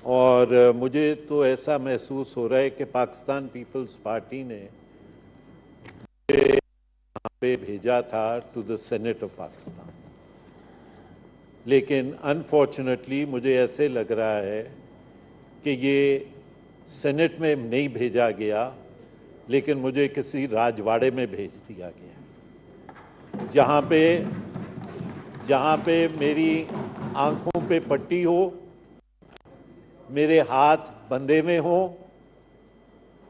اور مجھے تو ایسا محسوس ہو رہا ہے کہ پاکستان پیپلز پارٹی نے یہاں پہ بھیجا تھا to the Senate of Pakistan, لیکن انفارچونیٹلی مجھے ایسے لگ رہا ہے کہ یہ سینٹ میں نہیں بھیجا گیا، لیکن مجھے کسی راجواڑے میں بھیج دیا گیا، جہاں پہ میری آنکھوں پہ پٹی ہو، میرے ہاتھ بندھے میں ہوں،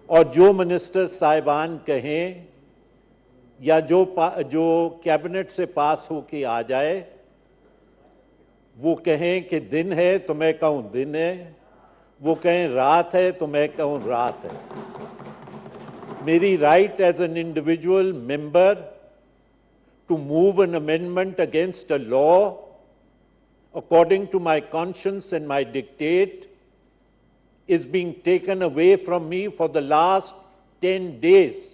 اور جو منسٹر صاحبان کہیں یا جو کیبنٹ سے پاس ہو کے آ جائے وہ کہیں کہ دن ہے تو میں کہوں دن ہے، وہ کہیں رات ہے تو میں کہوں رات ہے۔ میری right as an individual member to move an amendment against a law according to my conscience and my dictate is being taken away from me for the last 10 days.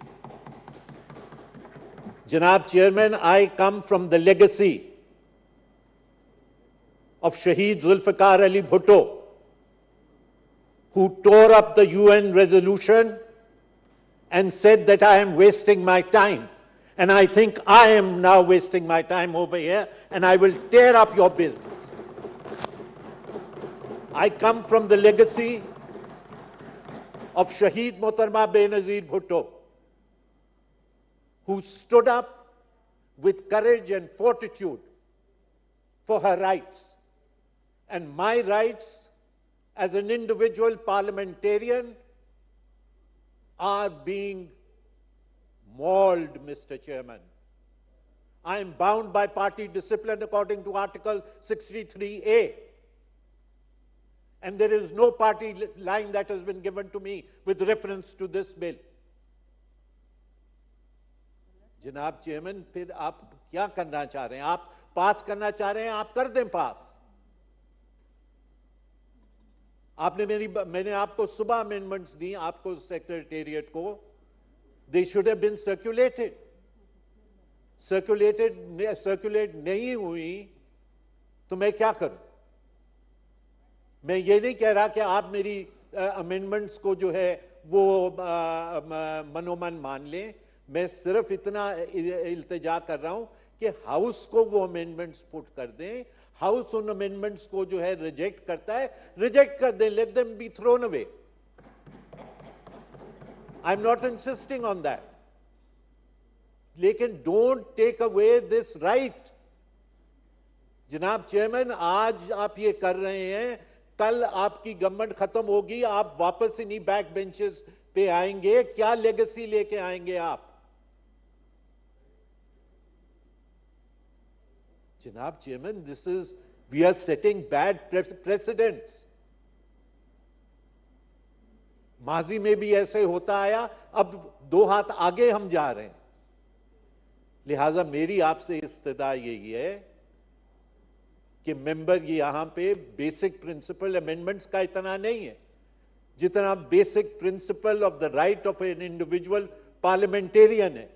Janab Chairman, I come from the legacy of Shaheed Zulfikar Ali Bhutto, who tore up the UN resolution and said that I am wasting my time. And I think I am now wasting my time over here, and I will tear up your bills. I come from the legacy of Shaheed Mohtarama Benazir Bhutto, who stood up with courage and fortitude for her rights. And my rights as an individual parliamentarian are being mauled, Mr. Chairman. I am bound by party discipline according to Article 63A. And there is no party line that has been given to me with reference to this bill. جناب chairman, پھر آپ کیا کرنا چاہ رہے ہیں؟ آپ پاس کرنا چاہ رہے ہیں، آپ کر دیں پاس۔ میں نے آپ کو صبح امینڈمنٹس دی، آپ کو سیکریٹریٹ کو، they should have been circulated نہیں ہوئی تو میں کیا کروں؟ میں یہ نہیں کہہ رہا کہ آپ میری امینڈمنٹس کو جو ہے وہ منومن مان لیں، میں صرف اتنا التجا کر رہا ہوں کہ ہاؤس کو وہ امینڈمنٹس پٹ کر دیں۔ ہاؤس ان امینڈمنٹس کو جو ہے ریجیکٹ کرتا ہے، ریجیکٹ کر دیں، late them be thrown away. I'm not insisting on that. لیکن don't take away this right. جناب چیئرمین، آج آپ یہ کر رہے ہیں، کل آپ کی گورنمنٹ ختم ہوگی، آپ واپس انہی بیک بینچز پہ آئیں گے، کیا لیگیسی لے کے آئیں گے آپ؟ جناب chairman, we are setting bad precedents. ماضی میں بھی ایسے ہوتا آیا، اب 2 ہاتھ آگے ہم جا رہے ہیں۔ لہٰذا میری آپ سے استدعا یہی ہے کہ ممبر یہاں پہ بیسک پرنسپل امینڈمنٹس کا اتنا نہیں ہے جتنا basic principle of the right of an individual parliamentarian ہے۔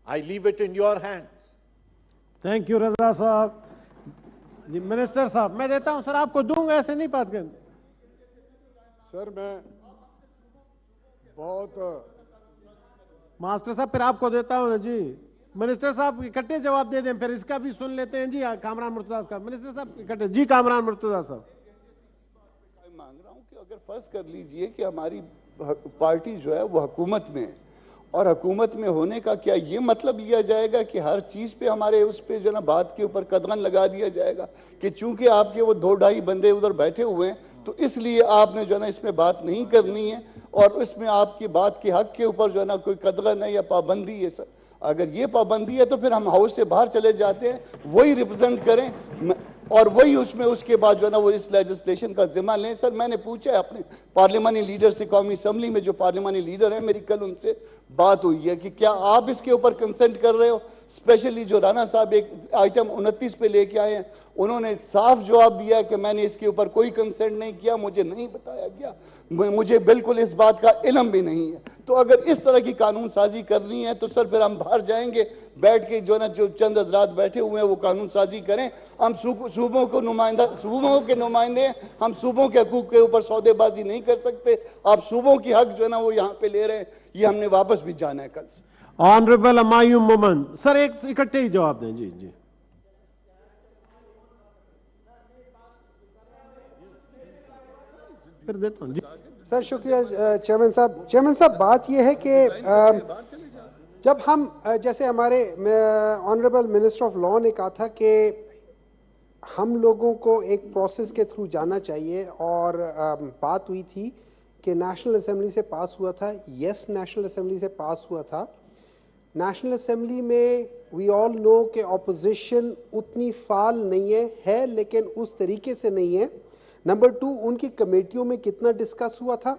I leave it in your hands. Thank you Raza صاحب۔ جی منسٹر صاحب میں دیتا ہوں، سر آپ کو دوں گا، ایسے نہیں پاس کریں۔ سر میں بہت ماسٹر صاحب پھر آپ کو دیتا ہوں نا جی۔ منسٹر صاحب اکٹھے جواب دے دیں، پھر اس کا بھی سن لیتے ہیں جی کامران مرتضیٰ کا۔ منسٹر صاحب اکٹھے جی، کامران مرتضیٰ صاحب۔ مانگ رہا ہوں کہ اگر فرض کر لیجئے کہ ہماری پارٹی جو ہے وہ حکومت میں ہے، اور حکومت میں ہونے کا کیا یہ مطلب لیا جائے گا کہ ہر چیز پہ ہمارے اس پہ جو نا بات کے اوپر قدغن لگا دیا جائے گا کہ چونکہ آپ کے وہ 2-2.5 بندے ادھر بیٹھے ہوئے ہیں تو اس لیے آپ نے جو نا اس میں بات نہیں کرنی ہے، اور اس میں آپ کی بات کے حق کے اوپر جو نا کوئی قدغن ہے یا پابندی ہے؟ سر اگر یہ پابندی ہے تو پھر ہم ہاؤس سے باہر چلے جاتے ہیں، وہی ریپرزینٹ کریں اور وہی اس کے بعد جو ہے نا وہ اس لیجسلیشن کا ذمہ لیں۔ سر میں نے پوچھا ہے اپنے پارلیمانی لیڈر سے، قومی اسمبلی میں جو پارلیمانی لیڈر ہیں، میری کل ان سے بات ہوئی ہے کہ کیا آپ اس کے اوپر کنسنٹ کر رہے ہو؟ اسپیشلی جو رانا صاحب ایک آئٹم 29 پہ لے کے آئے ہیں، انہوں نے صاف جواب دیا کہ میں نے اس کے اوپر کوئی کنسنٹ نہیں کیا، مجھے نہیں بتایا گیا، مجھے بالکل اس بات کا علم بھی نہیں ہے۔ تو اگر اس طرح کی قانون سازی کرنی ہے تو سر پھر ہم باہر جائیں گے، بیٹھ کے جو چند حضرات بیٹھے ہوئے ہیں وہ قانون سازی کریں۔ ہم صوبوں کے نمائندے ہیں، ہم صوبوں کے حقوق کے اوپر سودے بازی نہیں کر سکتے۔ آپ صوبوں کی حق جو ہے نا وہ یہاں پہ لے رہے ہیں، یہ ہم نے واپس بھی جانا ہے کل سے۔ آنریبل ہمایوں مومن سر ایک اکٹھے ہی جواب دیں۔ جی جی پھر دیتا ہوں۔ جی سر شکریہ چیئرمین صاحب بات یہ ہے کہ جب ہم جیسے ہمارے آنریبل منسٹر آف لا نے کہا تھا کہ ہم لوگوں کو ایک پروسیس کے تھرو جانا چاہیے، اور بات ہوئی تھی کہ نیشنل اسمبلی سے پاس ہوا تھا۔ یس نیشنل اسمبلی سے پاس ہوا تھا۔ نیشنل اسمبلی میں وی آل نو کہ اپوزیشن اتنی فعال نہیں ہے لیکن اس طریقے سے نہیں ہے۔ نمبر 2 ان کی کمیٹیوں میں کتنا ڈسکس ہوا تھا۔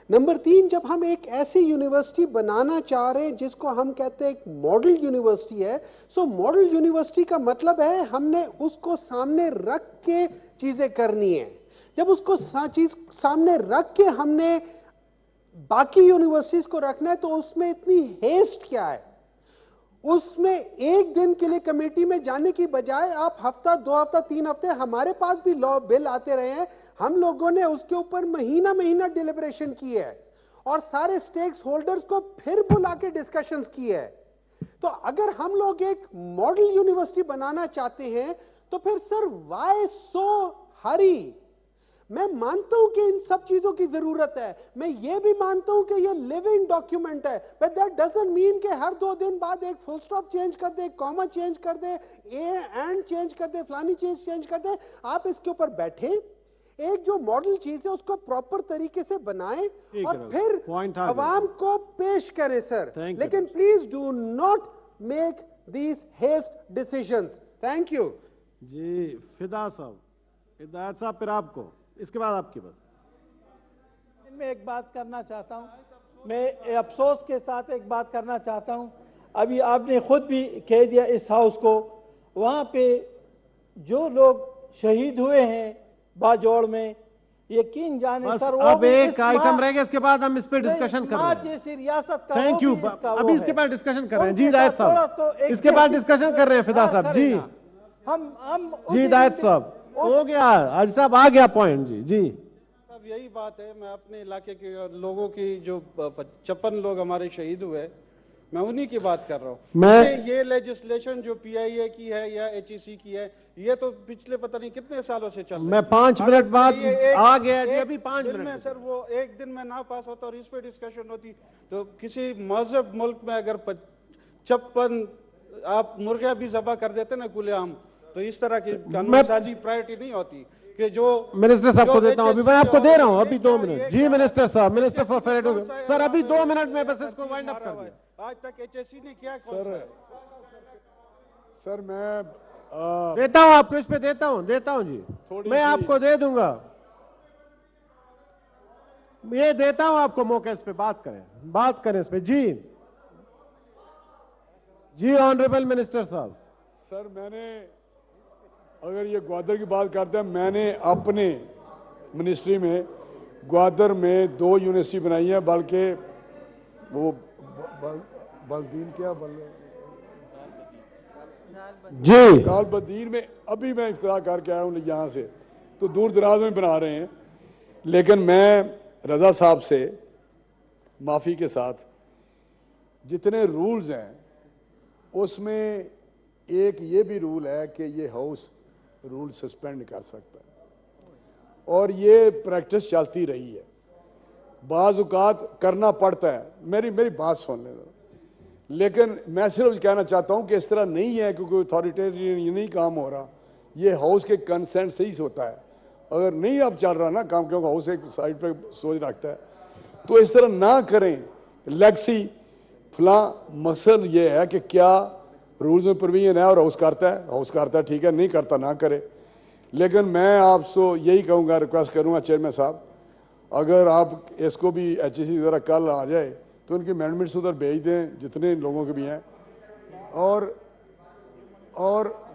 نمبر 3 جب ہم ایک ایسی یونیورسٹی بنانا چاہ رہے ہیں جس کو ہم کہتے ہیں ایک ماڈل یونیورسٹی ہے، سو ماڈل یونیورسٹی کا مطلب ہے ہم نے اس کو سامنے رکھ کے چیزیں کرنی ہیں۔ جب اس کو چیز سامنے رکھ کے ہم نے باقی یونیورسٹیز کو رکھنا ہے تو اس میں اتنی ہیسٹ کیا ہے؟ اس میں ایک دن کے لیے کمیٹی میں جانے کی بجائے آپ ہفتہ 2 ہفتہ 3 ہفتے، ہمارے پاس بھی لا بل آتے رہے ہیں، ہم لوگوں نے اس کے اوپر مہینہ ڈیلیبریشن کی ہے اور سارے سٹیکس ہولڈرز کو پھر بلا کے ڈسکشنز کی ہے۔ تو اگر ہم لوگ ایک ماڈل یونیورسٹی بنانا چاہتے ہیں تو پھر سر وائی سو ہری؟ میں مانتا ہوں کہ ان سب چیزوں کی ضرورت ہے، میں یہ بھی مانتا ہوں کہ یہ لیونگ ڈاکیومنٹ ہے، but that doesn't mean کہ ہر 2 دن بعد ایک فل سٹاپ چینج کر دے، کاما چینج کر دے، اینڈ چینج کر دے، فلانی چیز چینج کر دے۔ آپ اس کے اوپر بیٹھیں، ایک جو ماڈل چیز ہے اس کو پراپر طریقے سے بنائیں اور پھر عوام کو پیش کریں سر، لیکن please do not make these haste decisions. Thank you جی فدا صاحب، ہدایت صاحب پھر آپ کو، اس کے بعد آپ کی بات۔ میں ایک بات کرنا چاہتا ہوں، میں افسوس کے ساتھ ایک بات کرنا چاہتا ہوں۔ ابھی آپ نے خود بھی کہہ دیا اس ہاؤس کو، وہاں پہ جو لوگ شہید ہوئے ہیں باجوڑ میں، یقین جانے سر وہ اب ایک آئٹم رہ گیا، اس کے بعد ہم اس پہ ڈسکشن کر رہے ہیں۔ جیسی ریاست کا تھینک یو، ابھی اس کے بعد ڈسکشن کر رہے ہیں۔ جی ہدایت صاحب اس کے بعد ڈسکشن کر رہے ہیں فدا صاحب۔ جی جی ہدایت صاحب ہو گیا، حاجی صاحب آ گیا پوائنٹ۔ جی جی اب یہی بات ہے، میں اپنے علاقے کے لوگوں کی جو 56 لوگ ہمارے شہید ہوئے، میں انہی کی بات کر رہا ہوں۔ یہ لیجسلیشن جو پی آئی اے کی ہے یا ایچ ای سی کی ہے، یہ تو پچھلے پتہ نہیں کتنے سالوں سے چل رہا ہے۔ میں 5 منٹ بعد آ گیا جی، ابھی 5 منٹ میں سر وہ ایک دن میں نہ پاس ہوتا اور اس پہ ڈسکشن ہوتی تو کسی مہذب ملک میں اگر 56 آپ مرغیاں بھی ذبح کر دیتے نا کھلے عام، تو اس طرح کی قانون سازی پرائرٹی نہیں ہوتی کہ جو منسٹر صاحب کو دیتا ہوں، ابھی میں آپ کو دے رہا ہوں ابھی 2 منٹ۔ جی منسٹر صاحب، منسٹر فار فیڈ سر ابھی 2 منٹ میں بس اس کو وائنڈ اپ کر دیں۔ آج تک ایچ ایس سی نے کیا سر میں دیتا ہوں آپ کو، اس پہ دیتا ہوں جی، میں آپ کو دے دوں گا، یہ دیتا ہوں آپ کو موقع، اس پہ بات کریں اس پہ۔ جی جی آنریبل منسٹر صاحب۔ سر میں نے اگر یہ گوادر کی بات کرتے ہیں، میں نے اپنے منسٹری میں گوادر میں 2 یونیورسٹی بنائی ہیں، بلکہ وہ بلدین کیا جی کال بدین میں ابھی میں افتتاح کر کے آیا ہوں یہاں سے، تو دور دراز میں بنا رہے ہیں، لیکن میں رضا صاحب سے معافی کے ساتھ جتنے رولز ہیں اس میں ایک یہ بھی رول ہے کہ یہ ہاؤس رول سسپینڈ کر سکتا ہے، اور یہ پریکٹس چلتی رہی ہے، بعض اوقات کرنا پڑتا ہے۔ میری بات سن لیں، لیکن میں صرف کہنا چاہتا ہوں کہ اس طرح نہیں ہے کیونکہ اتھارٹیرین یہ نہیں کام ہو رہا، یہ ہاؤس کے کنسنٹ سے ہی ہوتا ہے۔ اگر نہیں اب چل رہا نا کام، کیونکہ ہاؤس ایک سائڈ پہ سوچ رکھتا ہے، تو اس طرح نہ کریں۔ لیگسی فلاں مقصد یہ ہے کہ کیا رولز میں پروویژن ہے اور ہاؤس کرتا ہے ٹھیک ہے، نہیں کرتا نہ کرے۔ لیکن میں آپ سے یہی کہوں گا، ریکویسٹ کروں گا چیئرمین صاحب، اگر آپ اس کو بھی ایچ ای سی کل آ جائے تو ان کی امینڈمنٹس ادھر بھیج دیں جتنے لوگوں کے بھی ہیں، اور اور